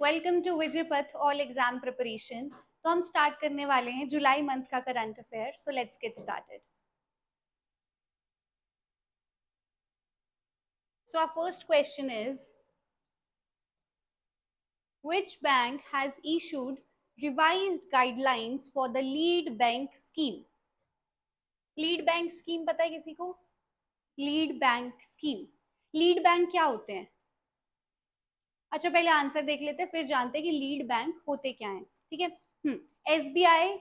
Welcome to Vijaypath all exam preparation. तो हम start करने वाले हैं जुलाई मंथ का current affair. So let's get started. So our first question is which bank has issued revised guidelines for the lead bank scheme? Lead bank scheme पता है किसी को? Lead bank scheme, lead bank क्या होते हैं? अच्छा, पहले आंसर देख लेते हैं फिर जानते हैं कि लीड बैंक होते क्या हैं। ठीक है। SBI,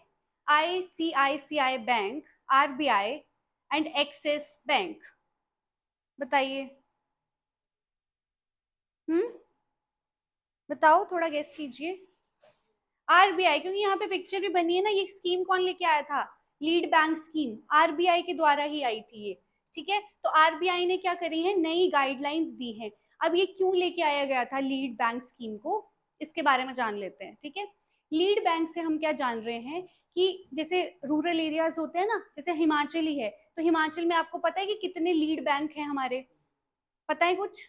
ICICI bank, RBI and axis bank. बताइए। बताओ, थोड़ा गेस कीजिए। आरबीआई, क्योंकि यहाँ पे पिक्चर भी बनी है ना। ये स्कीम कौन लेके आया था? लीड बैंक स्कीम आरबीआई के द्वारा ही आई थी ये। ठीक है, तो आरबीआई ने क्या करी है, नई गाइडलाइंस दी है। अब ये क्यों लेके आया गया था लीड बैंक स्कीम को, इसके बारे में जान लेते हैं। ठीक है, लीड बैंक से हम क्या जान रहे हैं कि जैसे रूरल एरियाज होते हैं ना, जैसे हिमाचल ही है, तो हिमाचल में आपको पता है कि कितने लीड बैंक हैं हमारे? पता है कुछ?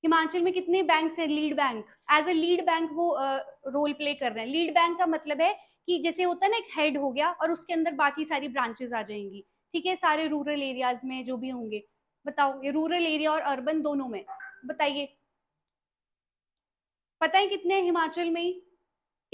हिमाचल में कितने बैंक है lead bank? As a lead bank वो रोल प्ले कर रहे हैं। लीड बैंक का मतलब है कि जैसे होता है ना, एक हेड हो गया और उसके अंदर बाकी सारी ब्रांचेस आ जाएंगी। ठीक है, सारे रूरल एरियाज में जो भी होंगे। बताओ, ये रूरल एरिया और अर्बन दोनों में बताइए। पता है कितने हैं हिमाचल में ही?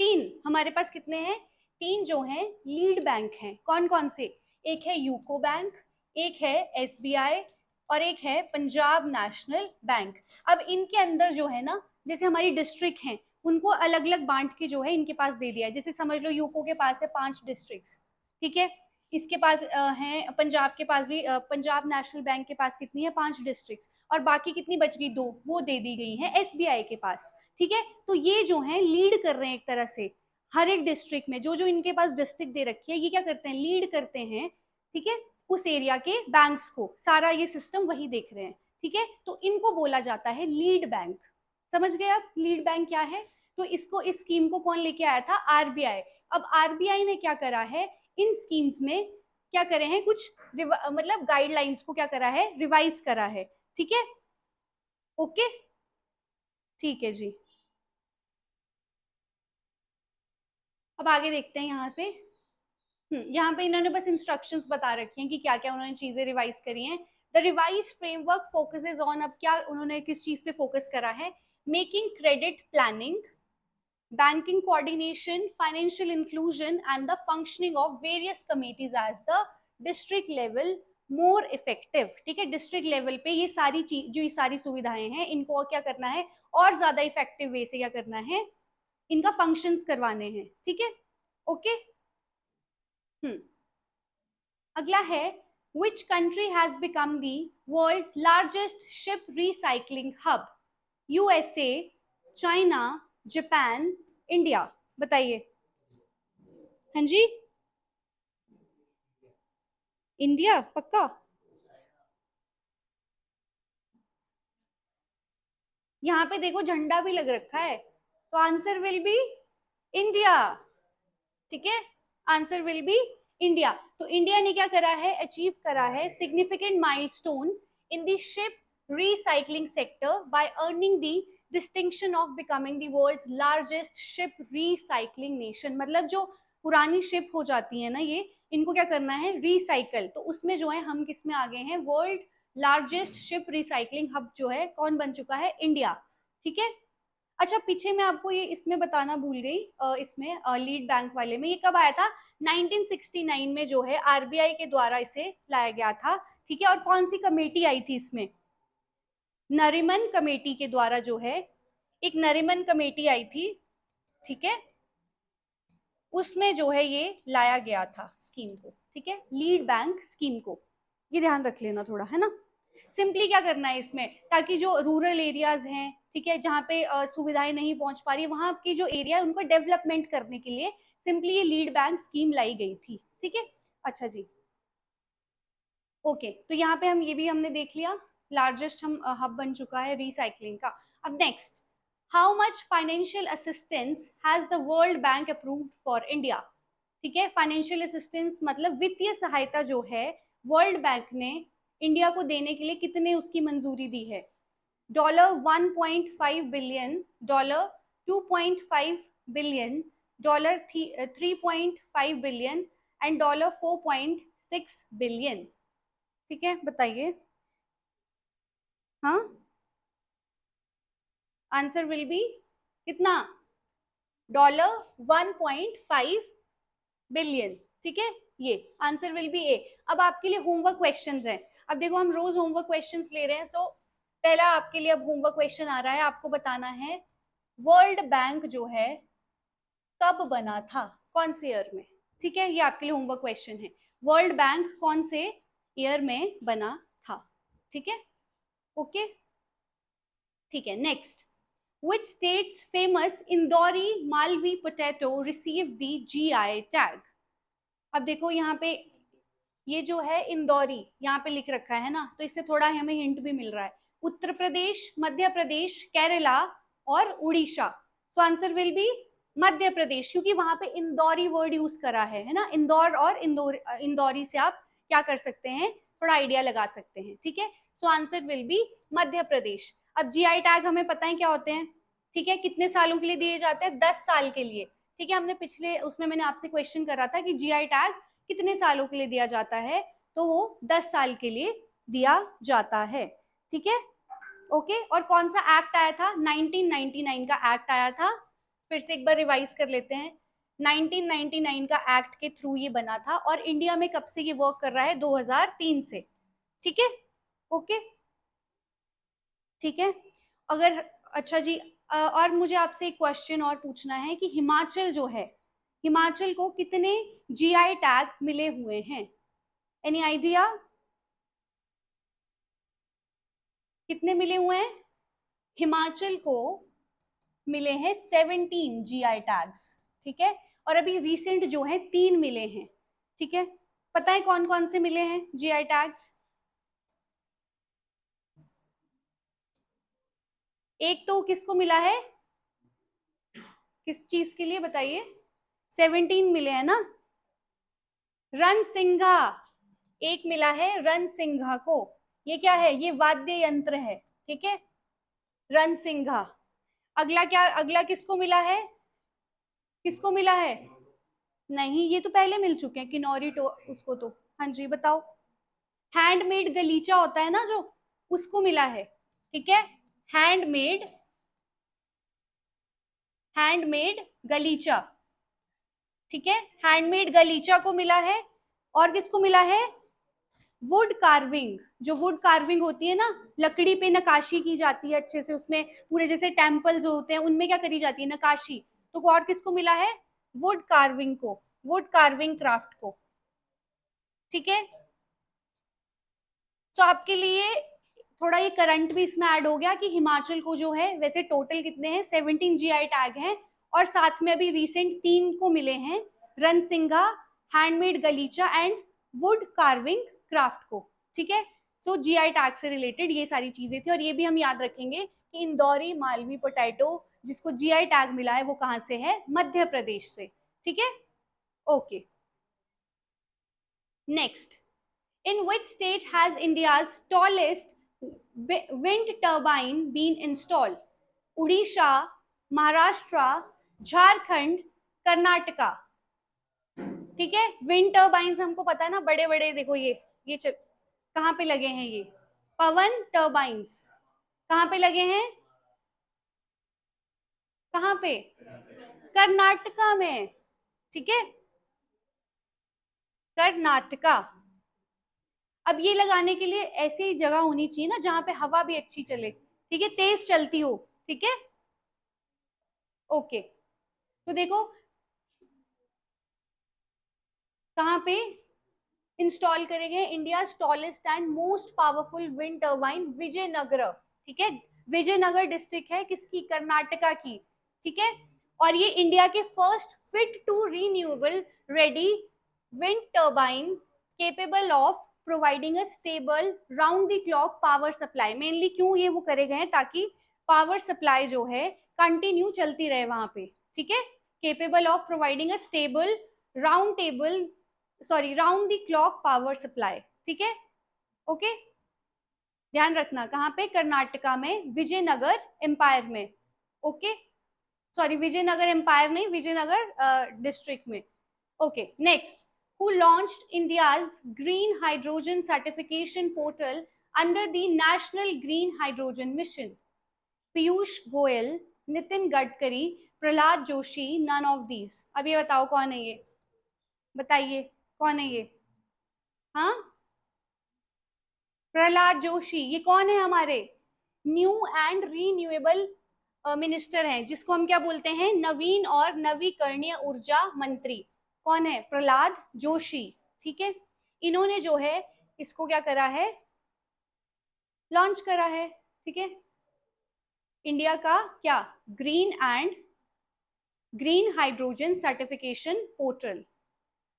3। हमारे पास कितने हैं? 3 जो हैं लीड बैंक हैं। कौन कौन से? एक है यूको बैंक, एक है एसबीआई और एक है पंजाब नेशनल बैंक। अब इनके अंदर जो है ना, जैसे हमारी डिस्ट्रिक्ट हैं, उनको अलग अलग बांट के जो है इनके पास दे दिया है। जैसे समझ लो यूको के पास है 5 डिस्ट्रिक्ट्स। ठीक है, इसके पास है पंजाब के पास भी पंजाब नेशनल बैंक के पास कितनी है? 5 डिस्ट्रिक्ट्स। और बाकी कितनी बच गई? 2, वो दे दी गई है एसबीआई के पास। ठीक है, तो ये जो है लीड कर रहे हैं एक तरह से। हर एक डिस्ट्रिक्ट में जो जो इनके पास डिस्ट्रिक्ट दे रखी है, ये क्या करते हैं? लीड करते हैं। ठीक है, उस एरिया के बैंक्स को, सारा ये सिस्टम वही देख रहे हैं। ठीक है, तो इनको बोला जाता है लीड बैंक। समझ गए आप लीड बैंक क्या है? तो इसको, इस स्कीम को कौन लेके आया था? आरबीआई। अब आरबीआई ने क्या करा है, इन स्कीम्स में क्या करे हैं, कुछ मतलब गाइडलाइंस को क्या करा है, रिवाइज करा है। ठीक है, ओके, ठीक है जी। अब आगे देखते हैं यहाँ पे। यहाँ पे इन्होंने बस इंस्ट्रक्शंस बता रखे हैं कि क्या क्या उन्होंने चीजें रिवाइज करी हैं। The revise framework focuses on, अब क्या उन्होंने किस चीज पे फोकस करा है? Making credit planning, banking coordination, financial inclusion and the functioning of various committees as the district level more effective। ठीक है, डिस्ट्रिक्ट लेवल पे ये सारी चीज, जो ये सारी सुविधाएं हैं, इनको क्या करना है, और ज्यादा इफेक्टिव वे से क्या करना है, इनका फंक्शंस करवाने हैं। ठीक है, ओके। अगला है, which country has become the world's largest ship recycling hub? USA, China, Japan, India. बताइए। हाँ जी, इंडिया पक्का? यहाँ पे देखो झंडा भी लग रखा है, तो आंसर विल बी इंडिया। ठीक है, आंसर विल बी इंडिया। तो इंडिया ने क्या करा है, अचीव करा है significant milestone in the ship recycling sector by earning the distinction of becoming the world's largest ship recycling nation. मतलब जो पुरानी शिप हो जाती है ना, ये इनको क्या करना है, रिसाइकल। तो उसमें जो है हम किस में आ गए हैं, world largest ship recycling hub जो है कौन बन चुका है, इंडिया। ठीक है, अच्छा पीछे मैं आपको ये इसमें बताना भूल गई, इसमें लीड बैंक वाले में ये कब आया था? 1969 में जो है आरबीआई के द्वारा इसे लाया गया था। ठीक है, और कौन सी कमेटी आई थी इसमें? नरीमन कमेटी के द्वारा जो है, एक नरीमन कमेटी आई थी। ठीक है, उसमें जो है ये लाया गया था स्कीम को। ठीक है, लीड बैंक स्कीम को, ये ध्यान रख लेना थोड़ा, है ना। सिंपली क्या करना है इसमें, ताकि जो रूरल एरियाज हैं, ठीक है, जहाँ पे सुविधाएं नहीं पहुंच पा रही, वहां की जो एरिया है उनको डेवलपमेंट करने के लिए सिंपली ये लीड बैंक स्कीम लाई गई थी। ठीक है, अच्छा जी, ओके। तो यहाँ पे हम ये भी हमने देख लिया, लार्जेस्ट हम हब बन चुका है रिसाइकलिंग का। अब next, how much financial assistance has the world bank approved for India? ठीक है, फाइनेंशियल असिस्टेंस मतलब वित्तीय सहायता जो है वर्ल्ड बैंक ने इंडिया को देने के लिए कितने उसकी मंजूरी दी है? $1.5 billion, 2.5 billion, dollar 3.5 billion and dollar 4.6 billion. ठीक है, बताइए। हाँ, आंसर विल बी कितना? Dollar 1.5 billion. ठीक है, ये आंसर विल बी ए। अब आपके लिए होमवर्क क्वेश्चंस हैं। अब देखो हम रोज होमवर्क क्वेश्चंस ले रहे हैं, सो पहला आपके लिए अब होमवर्क क्वेश्चन आ रहा है, आपको बताना है वर्ल्ड बैंक जो है कब बना था, कौन से ईयर में। ठीक है, ये आपके लिए होमवर्क क्वेश्चन है। वर्ल्ड बैंक कौन से ईयर में बना था? ठीक है, ओके, ठीक है। Next, which state's famous Indori Malvi potato received the GI tag? अब देखो यहाँ पे ये जो है इंदौरी यहाँ पे लिख रखा है ना, तो इससे थोड़ा हमें हिंट भी मिल रहा है। उत्तर प्रदेश, मध्य प्रदेश, केरला और Orissa. So answer will be Madhya Pradesh, क्योंकि वहां पे इंदौरी वर्ड यूज करा है ना। इंदौर और इंदौरी से आप क्या कर सकते हैं, थोड़ा आइडिया लगा सकते हैं। ठीक है, सो आंसर विल बी मध्य प्रदेश। अब जीआई टैग हमें पता है क्या होते हैं। ठीक है, कितने सालों के लिए दिए जाते हैं? 10 साल के लिए। ठीक है, हमने पिछले उसमें मैंने आपसे क्वेश्चन करा था कि जीआई टैग कितने सालों के लिए दिया जाता है, तो वो 10 साल के लिए दिया जाता है। ठीक है, ओके। और कौन सा एक्ट आया था? 1999 का एक्ट आया था। फिर से एक बार रिवाइज कर लेते हैं। 1999 का एक्ट के थ्रू ये बना था, और इंडिया में कब से ये वर्क कर रहा है? 2003 से। ठीक है, ओके, ठीक है। अगर अच्छा जी, और मुझे आपसे एक क्वेश्चन और पूछना है कि हिमाचल जो है, हिमाचल को कितने जीआई टैग मिले हुए हैं? एनी आइडिया कितने मिले हुए हैं? हिमाचल को मिले हैं 17 जीआई टैग्स। ठीक है, और अभी रिसेंट जो है 3 मिले हैं। ठीक है, पता है कौन कौन से मिले हैं जीआई टैग्स? एक तो किसको मिला है, किस चीज के लिए बताइए? 17 मिले हैं ना। रणसिंघा एक मिला है, रणसिंघा को। ये क्या है? ये वाद्य यंत्र है। ठीक है, रणसिंघा। अगला क्या, अगला किसको मिला है? किसको मिला है? नहीं, ये तो पहले मिल चुके हैं, किन्नौरी उसको तो। हाँ जी, बताओ। हैंडमेड गलीचा होता है ना जो, उसको मिला है। ठीक है, हैंडमेड, हैंडमेड गलीचा। ठीक है, हैंडमेड गलीचा को मिला है। और किसको मिला है? वुड कार्विंग, जो वुड कार्विंग होती है ना, लकड़ी पे नकाशी की जाती है अच्छे से, उसमें पूरे जैसे टेम्पल्स होते हैं उनमें क्या करी जाती है, नकाशी। तो और किसको मिला है? वुड कार्विंग को, वुड कार्विंग क्राफ्ट को। ठीक है, तो आपके लिए थोड़ा ये करंट भी इसमें ऐड हो गया कि हिमाचल को जो है, वैसे टोटल कितने हैं? 17 जीआई टैग हैं, और साथ में अभी रिसेंट 3 को मिले हैं, रणसिंघा, हैंडमेड गलीचा एंड वुड कार्विंग क्राफ्ट को। ठीक है, सो जीआई टैग से रिलेटेड ये सारी चीजें थी, और ये भी हम याद रखेंगे कि इंदौरी मालवी पोटैटो जिसको जीआई टैग मिला है वो कहाँ से है? मध्य प्रदेश से। ठीक है, okay. Next, in which state has India's tallest wind turbine been installed? Orissa, Maharashtra, Jharkhand, Karnataka. ठीक है, विंड टर्बाइंस हमको पता है ना, बड़े बड़े देखो ये कहाँ पे लगे हैं? ये पवन टर्बाइंस कहाँ पे लगे हैं? कहाँ पे? कर्नाटका में। ठीक है, कर्नाटका। अब ये लगाने के लिए ऐसी ही जगह होनी चाहिए ना जहां पे हवा भी अच्छी चले। ठीक है, तेज चलती हो। ठीक है, ओके। तो देखो कहाँ पे इंस्टॉल करेंगे? India tallest and most powerful wind turbine Vijaynagar. ठीक है, विजयनगर डिस्ट्रिक्ट है किसकी? कर्नाटका की। ठीक है, और ये इंडिया के first fit to renewable ready wind turbine capable of providing a stable round the clock power supply. Mainly क्यों ये वो करे गए हैं? ताकि पावर सप्लाई जो है कंटिन्यू चलती रहे वहां पे। ठीक है, capable of providing a stable round table sorry round the clock power supply. ठीक है, ओके, ध्यान रखना कहाँ पे? कर्नाटका में, विजयनगर एम्पायर में। ओके, सॉरी विजयनगर एम्पायर नहीं, विजयनगर डिस्ट्रिक्ट में। Okay next, who launched India's green hydrogen certification portal under the National Green Hydrogen Mission? Piyush Goyal, Nitin Gadkari, Pralhad Joshi, none of these. अब ये बताओ कौन है ये, बताइए कौन है ये? हाँ, प्रहलाद जोशी। ये कौन है? हमारे न्यू एंड रीन्यूएबल मिनिस्टर हैं, जिसको हम क्या बोलते हैं? नवीन और नवीकरणीय ऊर्जा मंत्री। कौन है? प्रहलाद जोशी। ठीक है, इन्होंने जो है इसको क्या करा है? लॉन्च करा है। ठीक है, इंडिया का क्या? Green hydrogen certification portal.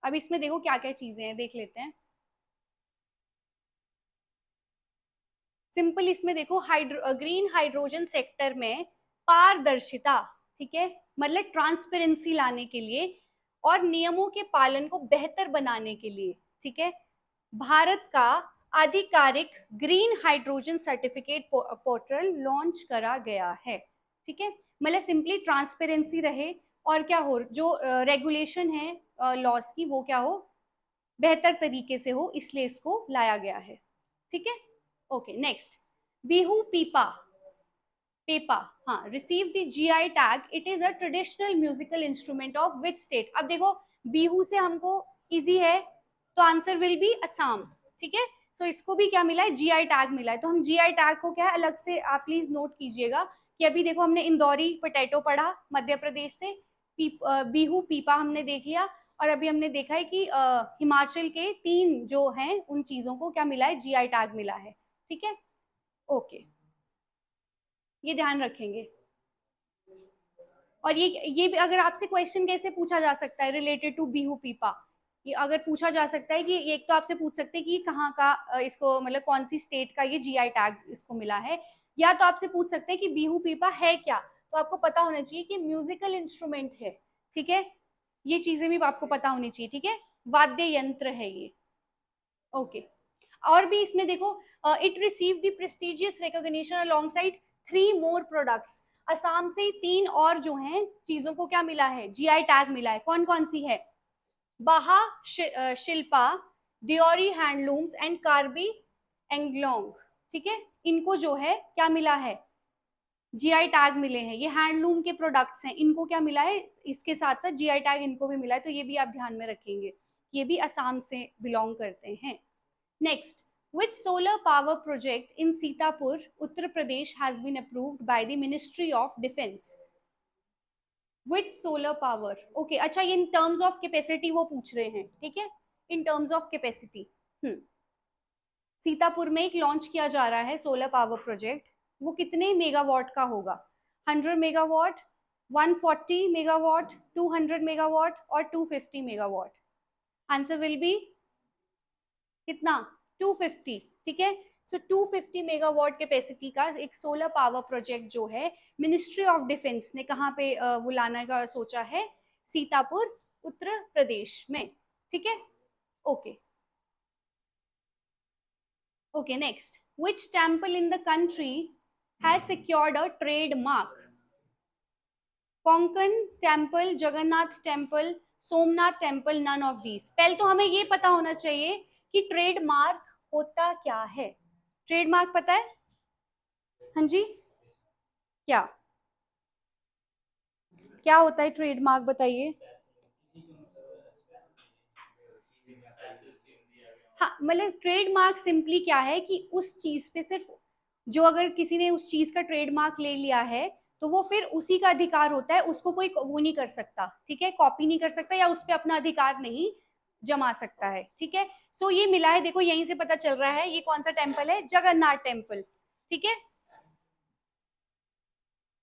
अब इसमें देखो क्या क्या चीजें हैं, देख लेते हैं। सिंपल इसमें देखो, ग्रीन हाइड्रोजन सेक्टर में पारदर्शिता, ठीक है, मतलब ट्रांसपेरेंसी लाने के लिए और नियमों के पालन को बेहतर बनाने के लिए, ठीक है, भारत का आधिकारिक green hydrogen certificate portal launch करा गया है। ठीक है, मतलब सिंपली ट्रांसपेरेंसी रहे और क्या हो, जो रेगुलेशन है लॉस की, वो क्या हो, बेहतर तरीके से हो, इसलिए इसको लाया गया है। ठीक है, ओके नेक्स्ट, बिहू पीपा पेपा, हाँ, receive the GI tag, it is a traditional musical instrument of which state? अब देखो बिहू से हमको इजी है, तो आंसर विल बी असम। ठीक है, तो इसको भी क्या मिला है? जीआई टैग मिला है। तो हम जीआई टैग को क्या है अलग से आप प्लीज नोट कीजिएगा कि अभी देखो हमने इंदौरी पोटैटो पढ़ा मध्य प्रदेश से, बिहू पीपा हमने देख लिया, और अभी हमने देखा है कि हिमाचल के 3 जो हैं उन चीजों को क्या मिला है? जीआई टैग मिला है। ठीक है, ओके, ये ध्यान रखेंगे। और ये भी अगर आपसे क्वेश्चन कैसे पूछा जा सकता है रिलेटेड टू बिहू पीपा, ये अगर पूछा जा सकता है कि एक तो आपसे पूछ सकते हैं कि कहाँ का इसको, मतलब कौन सी स्टेट का ये जीआई टैग इसको मिला है, या तो आपसे पूछ सकते हैं कि बिहू पीपा है क्या। तो आपको पता होना चाहिए कि म्यूजिकल इंस्ट्रूमेंट है। ठीक है, ये चीजें भी आपको पता होनी चाहिए। ठीक है, वाद्य यंत्र है ये। ओके, और भी इसमें देखो, it receive the prestigious recognition alongside 3 more products. Assam से 3 और जो हैं चीजों को क्या मिला है? जीआई टैग मिला है। कौन कौन सी है? बाहा शिल्पा, दियोरी हैंडलूम्स एंड कार्बी एंगलोंग। ठीक है, इनको जो है क्या मिला है? जीआई टैग मिले हैं। ये हैंडलूम के प्रोडक्ट्स हैं, इनको क्या मिला है? इसके साथ साथ जीआई टैग इनको भी मिला है। तो ये भी आप ध्यान में रखेंगे, ये भी असम से बिलोंग करते हैं। Next, which solar power project in Sitapur, Uttar Pradesh has been approved by the Ministry of Defense? Which solar power? Okay, अच्छा, ये in terms of capacity वो पूछ रहे हैं। ठीक है, in terms of capacity, Sitapur में एक लॉन्च किया जा रहा है सोलर पावर प्रोजेक्ट। वो कितने मेगावाट का होगा? 100 मेगावाट, 140 मेगावाट, 200 मेगावाट और 250 मेगावाट? आंसर विल बी कितना? 250। ठीक है, सो 250 मेगावाट कैपेसिटी का एक सोलर पावर प्रोजेक्ट जो है मिनिस्ट्री ऑफ डिफेंस ने कहाँ पे वो लाने का सोचा है? सीतापुर, उत्तर प्रदेश में। ठीक है, okay okay next, which temple in the country has secured a trademark? Konkan temple, Jagannath temple, Somnath temple, none of these. पहले तो हमें ये पता होना चाहिए कि ट्रेडमार्क होता क्या है। ट्रेडमार्क पता है? हाँ जी, क्या क्या होता है ट्रेडमार्क, बताइए। हाँ, मतलब ट्रेडमार्क सिंपली क्या है कि उस चीज पे सिर्फ जो, अगर किसी ने उस चीज का ट्रेडमार्क ले लिया है तो वो फिर उसी का अधिकार होता है, उसको कोई वो नहीं कर सकता। ठीक है, कॉपी नहीं कर सकता या उस पर अपना अधिकार नहीं जमा सकता है। ठीक है, सो ये मिला है, देखो यहीं से पता चल रहा है ये कौन सा टेम्पल है? जगन्नाथ टेम्पल। ठीक है,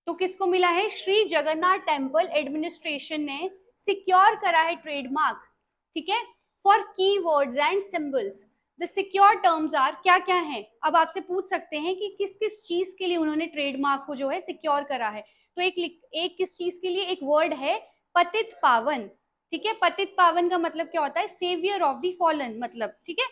तो किसको मिला है? श्री जगन्नाथ टेम्पल एडमिनिस्ट्रेशन ने सिक्योर करा है ट्रेडमार्क। ठीक है, for keywords and symbols. The secure terms are, क्या क्या है? अब आपसे पूछ सकते हैं कि किस किस चीज के लिए उन्होंने ट्रेडमार्क को जो है सिक्योर करा है। तो एक किस चीज के लिए? एक वर्ड है पतित पावन। ठीक है, पतित पावन का मतलब क्या होता है? सेवियर ऑफ द फॉलन, मतलब ठीक है,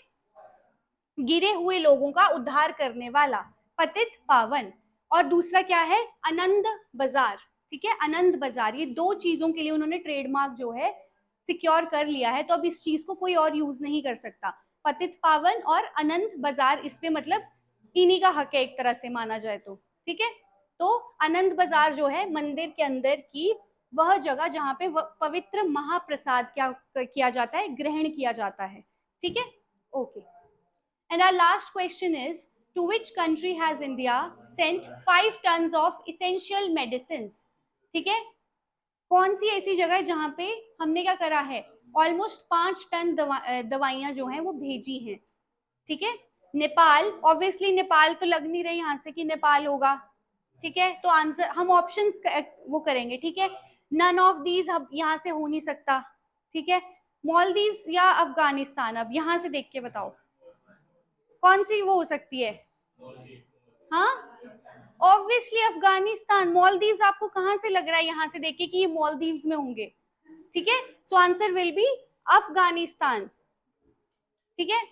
गिरे हुए लोगों का उद्धार करने वाला, पतित पावन। और दूसरा क्या है? आनंद बाजार। ठीक है, आनंद बाजार, ये दो चीजों के लिए उन्होंने ट्रेडमार्क जो है सिक्योर कर लिया है, तो अब इस चीज को कोई और यूज नहीं कर सकता। पतित पावन और अनंत बाजार इस पे मतलब इन्हीं का हक है एक तरह से माना जाए तो, ठीक है। तो अनंत बाजार जो है मंदिर के अंदर की वह जगह जहां पे पवित्र महाप्रसाद क्या किया जाता है, ग्रहण किया जाता है, ठीक है। Okay, and our last question is, to which country has India sent 5 tons of essential medicines, ठीक है। कौन सी ऐसी जगह है जहां पे हमने क्या करा है, ऑलमोस्ट 5 टन दवाइयां जो हैं वो भेजी हैं, ठीक है। नेपाल, ऑब्वियसली नेपाल तो लग नहीं रही यहां से कि नेपाल होगा, ठीक है। तो आंसर हम ऑप्शंस वो करेंगे, ठीक है। नन ऑफ दीज अब यहाँ से हो नहीं सकता, ठीक है। मालदीव्स या अफगानिस्तान, अब यहाँ से देख के बताओ कौन सी वो हो सकती है। हाँ, ऑब्वियसली अफगानिस्तान। मालदीव्स आपको कहां से लग रहा है यहाँ से देख के कि ये मालदीव्स में होंगे, ठीक है। सो आंसर विल बी अफगानिस्तान, ठीक है।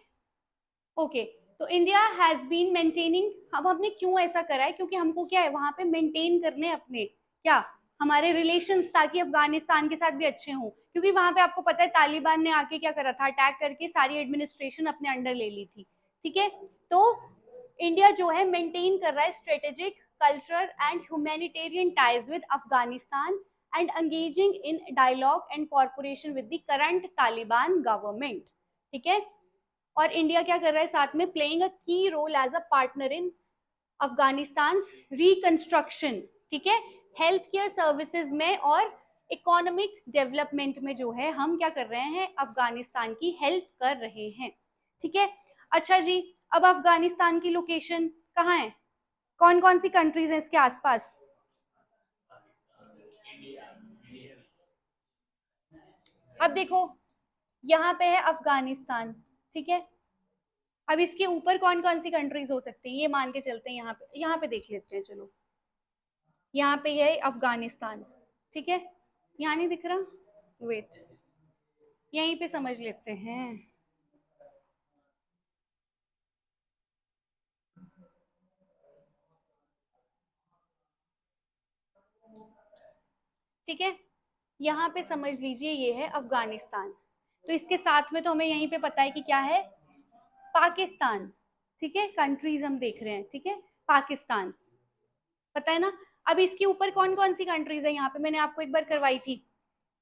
ओके, तो इंडिया हैज बीन मेंटेनिंग, अब हमने क्यों ऐसा करा है, क्योंकि हमको क्या है वहां पे मेंटेन करने अपने क्या हमारे रिलेशंस, ताकि अफगानिस्तान के साथ भी अच्छे हों, क्योंकि वहां पे आपको पता है तालिबान ने आके क्या करा था, अटैक करके सारी एडमिनिस्ट्रेशन अपने अंडर ले ली थी, ठीक है। तो इंडिया जो है मेंटेन कर रहा है strategic, cultural and humanitarian ties with Afghanistan and engaging in dialogue and corporation with the current Taliban government, ठीक है। और इंडिया क्या कर रहा है साथ में, playing a key role as a partner in Afghanistan reconstruction, ठीक है, हेल्थ केयर सर्विसेज में और इकोनॉमिक डेवलपमेंट में जो है हम क्या कर रहे हैं, अफगानिस्तान की हेल्प कर रहे हैं, ठीक है। अच्छा जी, अब अफगानिस्तान की लोकेशन कहाँ है, कौन कौन सी कंट्रीज हैं इसके आसपास। अब देखो यहाँ पे है अफगानिस्तान, ठीक है। अब इसके ऊपर कौन कौन सी कंट्रीज हो सकती है, ये मान के चलते हैं, यहाँ पे देख लेते हैं, चलो यहाँ पे है अफगानिस्तान, ठीक है। यहाँ नहीं दिख रहा, वेट, यहीं पे समझ लेते हैं। ठीक है, यहाँ पे समझ लीजिए ये है अफगानिस्तान, तो इसके साथ में तो हमें यहीं पे पता है कि क्या है, पाकिस्तान, ठीक है। कंट्रीज हम देख रहे हैं, ठीक है, पाकिस्तान पता है ना। अब इसके ऊपर कौन कौन सी कंट्रीज है, यहाँ पे मैंने आपको एक बार करवाई थी,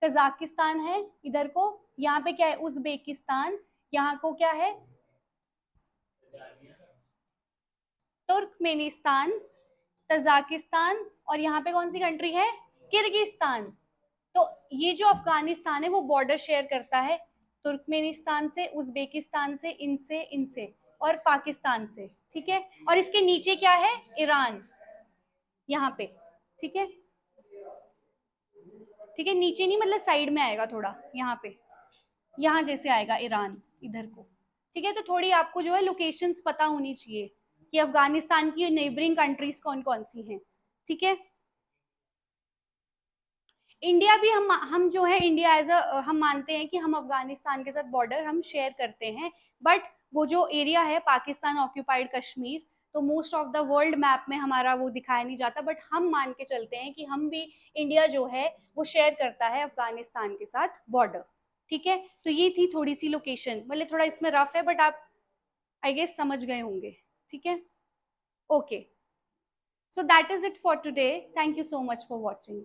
कजाकिस्तान है इधर को, यहाँ पे क्या है उज्बेकिस्तान, यहाँ को क्या है तुर्कमेनिस्तान, तजाकिस्तान, और यहाँ पे कौन सी कंट्री है, किर्गिस्तान। तो ये जो अफगानिस्तान है वो बॉर्डर शेयर करता है तुर्कमेनिस्तान से, उज्बेकिस्तान से, इनसे इनसे और पाकिस्तान से, ठीक है। और इसके नीचे क्या है, ईरान, यहाँ पे, ठीक है, ठीक है, नीचे नहीं मतलब साइड में आएगा थोड़ा, यहाँ पे, यहाँ जैसे आएगा ईरान इधर को, ठीक है। तो थोड़ी आपको जो है लोकेशंस पता होनी चाहिए कि अफगानिस्तान की नेबरिंग कंट्रीज कौन कौन सी हैं, ठीक है। इंडिया भी हम जो है इंडिया एज अ हम मानते हैं कि हम अफगानिस्तान के साथ बॉर्डर हम शेयर करते हैं, बट वो जो एरिया है पाकिस्तान ऑक्यूपाइड कश्मीर, तो most of the world map में हमारा वो दिखाया नहीं जाता, बट हम मान के चलते हैं कि हम भी, इंडिया जो है वो शेयर करता है अफगानिस्तान के साथ बॉर्डर, ठीक है। तो ये थी थोड़ी सी लोकेशन, मतलब थोड़ा इसमें रफ है बट आप आई गेस समझ गए होंगे, ठीक है। Okay, so that is it for today, thank you so much for watching.